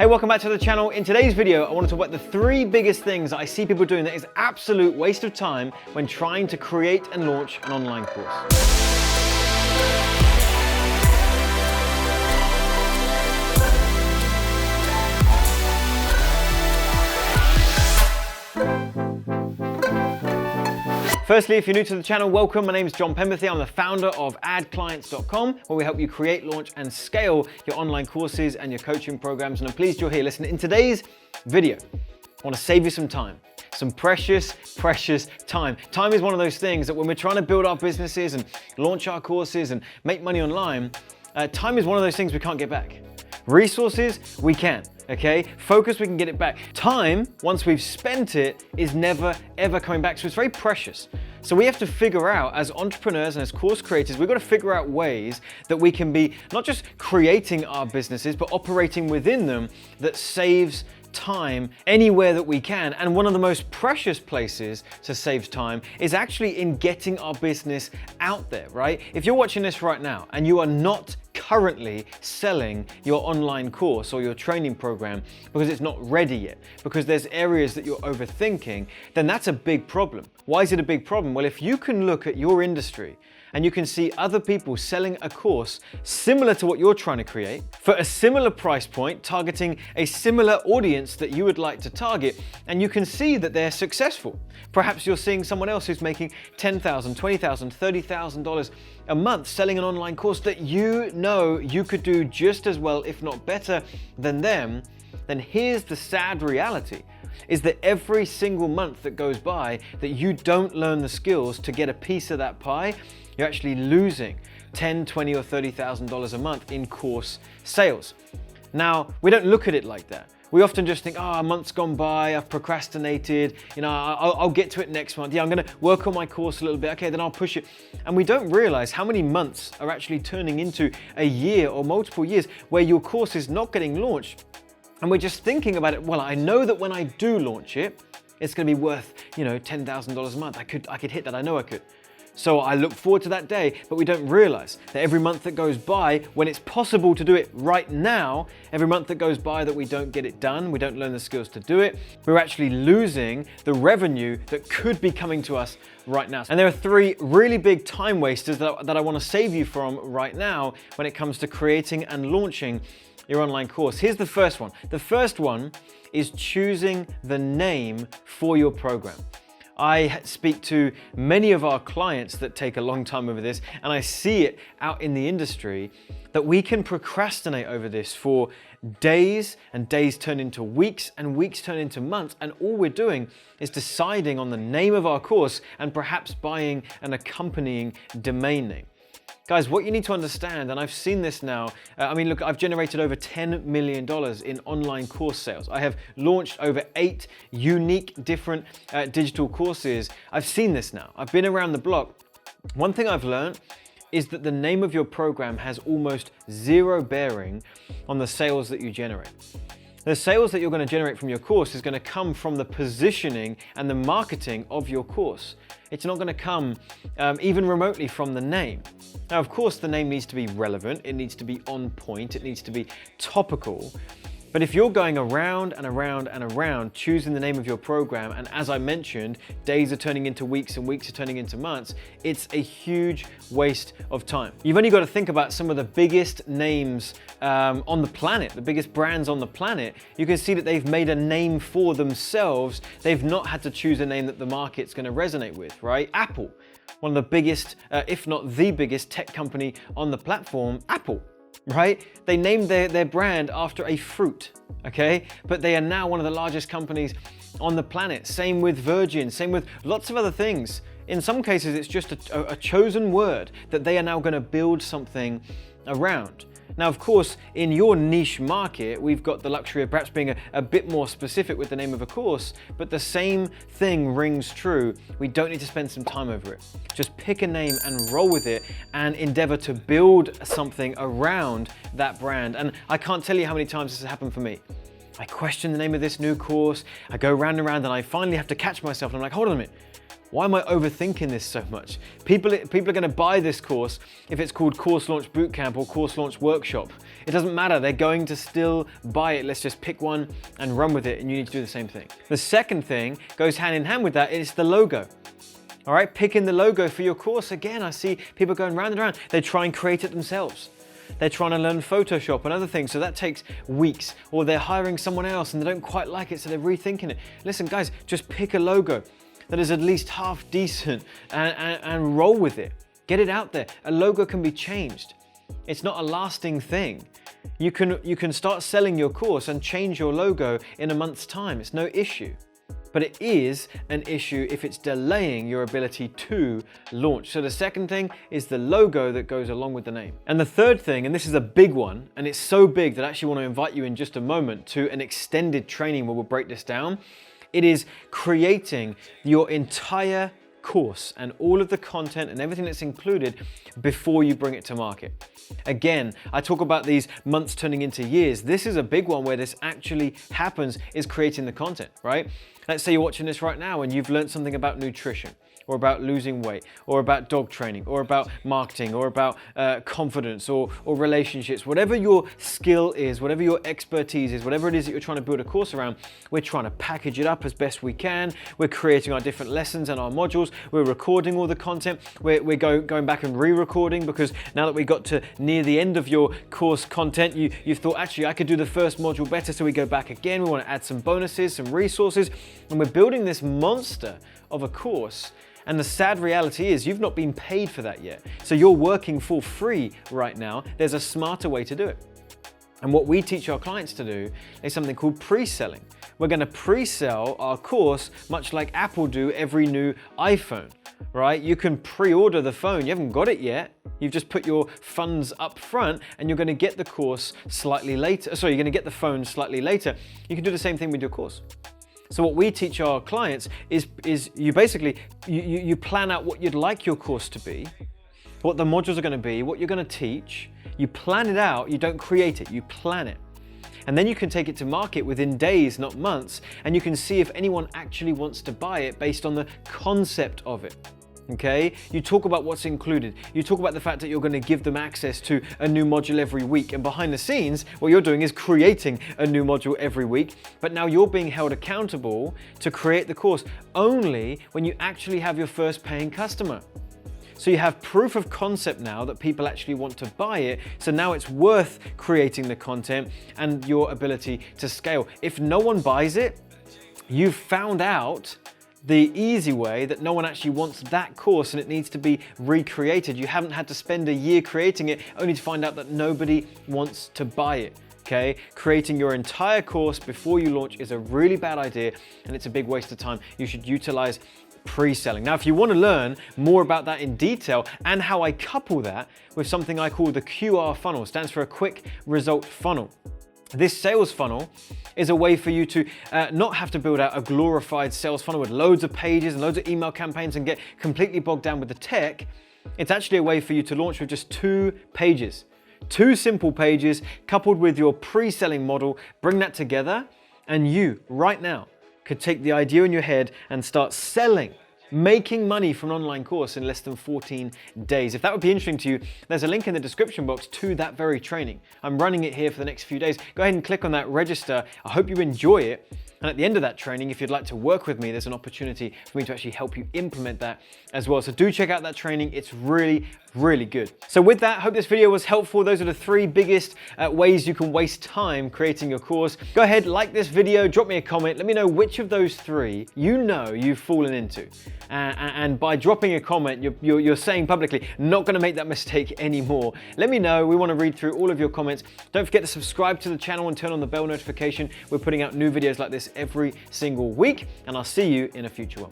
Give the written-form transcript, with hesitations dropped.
Hey, welcome back to the channel. In today's video, I want to talk about the 3 biggest things that I see people doing that is absolute waste of time when trying to create and launch an online course. Firstly, if you're new to the channel, welcome. My name is Penberthy. I'm the founder of AdClients.com, where we help you create, launch, and scale your online courses and your coaching programs. And I'm pleased you're here. Listen, in today's video, I want to save you some time. Some precious time. Time is one of those things that when we're trying to build our businesses and launch our courses and make money online, time is one of those things we can't get back. Resources, we can. Okay, focus, we can get it back. Time, once we've spent it, is never ever coming back. So it's very precious. So we have to figure out, as entrepreneurs and as course creators, we've got to figure out ways that we can be not just creating our businesses, but operating within them that saves time anywhere that we can. And one of the most precious places to save time is actually in getting our business out there, right? If you're watching this right now and you are not currently selling your online course or your training program because it's not ready yet, because there's areas that you're overthinking, then that's a big problem. Why is it a big problem? Well, if you can look at your industry and you can see other people selling a course similar to what you're trying to create for a similar price point, targeting a similar audience that you would like to target, and you can see that they're successful. Perhaps you're seeing someone else who's making $10,000, $20,000, $30,000 a month selling an online course that you know you could do just as well, if not better than them. Then here's the sad reality, is that every single month that goes by that you don't learn the skills to get a piece of that pie, you're actually losing $10,000, $20,000 or $30,000 a month in course sales. Now, we don't look at it like that. We often just think, a month's gone by, I've procrastinated, I'll get to it next month. Yeah, I'm gonna work on my course a little bit, okay, then I'll push it. And we don't realize how many months are actually turning into a year or multiple years where your course is not getting launched. And we're just thinking about it, well, I know that when I do launch it, it's gonna be worth, $10,000 a month. I could hit that, I know I could. So I look forward to that day, but we don't realize that every month that goes by, when it's possible to do it right now, every month that goes by that we don't get it done, we don't learn the skills to do it, we're actually losing the revenue that could be coming to us right now. And there are 3 really big time wasters that I want to save you from right now when it comes to creating and launching your online course. Here's the first one. The first one is choosing the name for your program. I speak to many of our clients that take a long time over this, and I see it out in the industry that we can procrastinate over this for days, and days turn into weeks, and weeks turn into months, and all we're doing is deciding on the name of our course and perhaps buying an accompanying domain name. Guys, what you need to understand, and I've seen this now, look, I've generated over $10 million in online course sales. I have launched over 8 unique different digital courses. I've seen this now. I've been around the block. One thing I've learned is that the name of your program has almost 0 bearing on the sales that you generate. The sales that you're going to generate from your course is going to come from the positioning and the marketing of your course. It's not going to come even remotely from the name. Now, of course, the name needs to be relevant. It needs to be on point. It needs to be topical. But if you're going around and around and around choosing the name of your program, and as I mentioned, days are turning into weeks and weeks are turning into months, it's a huge waste of time. You've only got to think about some of the biggest names on the planet, the biggest brands on the planet. You can see that they've made a name for themselves. They've not had to choose a name that the market's going to resonate with, right? Apple, one of the biggest, if not the biggest tech company on the platform, Apple. Right? They named their brand after a fruit, okay? But they are now one of the largest companies on the planet. Same with Virgin, same with lots of other things. In some cases, it's just a chosen word that they are now going to build something around. Now, of course, in your niche market, we've got the luxury of perhaps being a bit more specific with the name of a course, but the same thing rings true. We don't need to spend some time over it. Just pick a name and roll with it and endeavor to build something around that brand. And I can't tell you how many times this has happened for me. I question the name of this new course, I go round and round, and I finally have to catch myself and I'm like, hold on a minute. Why am I overthinking this so much? People are going to buy this course if it's called Course Launch Bootcamp or Course Launch Workshop. It doesn't matter, they're going to still buy it. Let's just pick one and run with it, and you need to do the same thing. The second thing goes hand in hand with that, it's the logo. All right, picking the logo for your course. Again, I see people going round and round. They try and create it themselves. They're trying to learn Photoshop and other things, so that takes weeks. Or they're hiring someone else and they don't quite like it, so they're rethinking it. Listen, guys, just pick a logo that is at least half decent and roll with it. Get it out there. A logo can be changed. It's not a lasting thing. You can start selling your course and change your logo in a month's time. It's no issue. But it is an issue if it's delaying your ability to launch. So the second thing is the logo that goes along with the name. And the third thing, and this is a big one, and it's so big that I actually want to invite you in just a moment to an extended training where we'll break this down. It is creating your entire course and all of the content and everything that's included before you bring it to market. Again, I talk about these months turning into years. This is a big one where this actually happens, is creating the content, right? Let's say you're watching this right now and you've learned something about nutrition, or about losing weight, or about dog training, or about marketing, or about confidence, or relationships. Whatever your skill is, whatever your expertise is, whatever it is that you're trying to build a course around, we're trying to package it up as best we can. We're creating our different lessons and our modules. We're recording all the content. We're going back and re-recording, because now that we got to near the end of your course content, you've thought, actually, I could do the first module better, so we go back again. We want to add some bonuses, some resources, and we're building this monster of a course. And the sad reality is you've not been paid for that yet. So you're working for free right now. There's a smarter way to do it. And what we teach our clients to do is something called pre-selling. We're going to pre-sell our course much like Apple do every new iPhone, right? You can pre-order the phone. You haven't got it yet. You've just put your funds up front and you're going to get the course slightly later. Sorry, you're going to get the phone slightly later. You can do the same thing with your course. So what we teach our clients is you basically, you plan out what you'd like your course to be, what the modules are going to be, what you're going to teach. You plan it out, you don't create it, you plan it. And then you can take it to market within days, not months, and you can see if anyone actually wants to buy it based on the concept of it. Okay? You talk about what's included. You talk about the fact that you're going to give them access to a new module every week. And behind the scenes, what you're doing is creating a new module every week. But now you're being held accountable to create the course only when you actually have your first paying customer. So you have proof of concept now that people actually want to buy it. So now it's worth creating the content and your ability to scale. If no one buys it, you've found out the easy way that no one actually wants that course and it needs to be recreated. You haven't had to spend a year creating it only to find out that nobody wants to buy it. Okay? Creating your entire course before you launch is a really bad idea and it's a big waste of time. You should utilize pre-selling. Now, if you want to learn more about that in detail and how I couple that with something I call the QR funnel, stands for a quick result funnel. This sales funnel is a way for you to not have to build out a glorified sales funnel with loads of pages and loads of email campaigns and get completely bogged down with the tech. It's actually a way for you to launch with just 2 pages. 2 simple pages coupled with your pre-selling model. Bring that together and you, right now, could take the idea in your head and start selling, making money from an online course in less than 14 days. If that would be interesting to you, there's a link in the description box to that very training. I'm running it here for the next few days. Go ahead and click on that, register. I hope you enjoy it. And at the end of that training, if you'd like to work with me, there's an opportunity for me to actually help you implement that as well. So do check out that training. It's really, really good. So with that, I hope this video was helpful. Those are the 3 biggest ways you can waste time creating your course. Go ahead, like this video, drop me a comment. Let me know which of those 3 you know you've fallen into. And by dropping a comment, you're saying publicly, not gonna make that mistake anymore. Let me know. We wanna read through all of your comments. Don't forget to subscribe to the channel and turn on the bell notification. We're putting out new videos like this every single week, and I'll see you in a future one.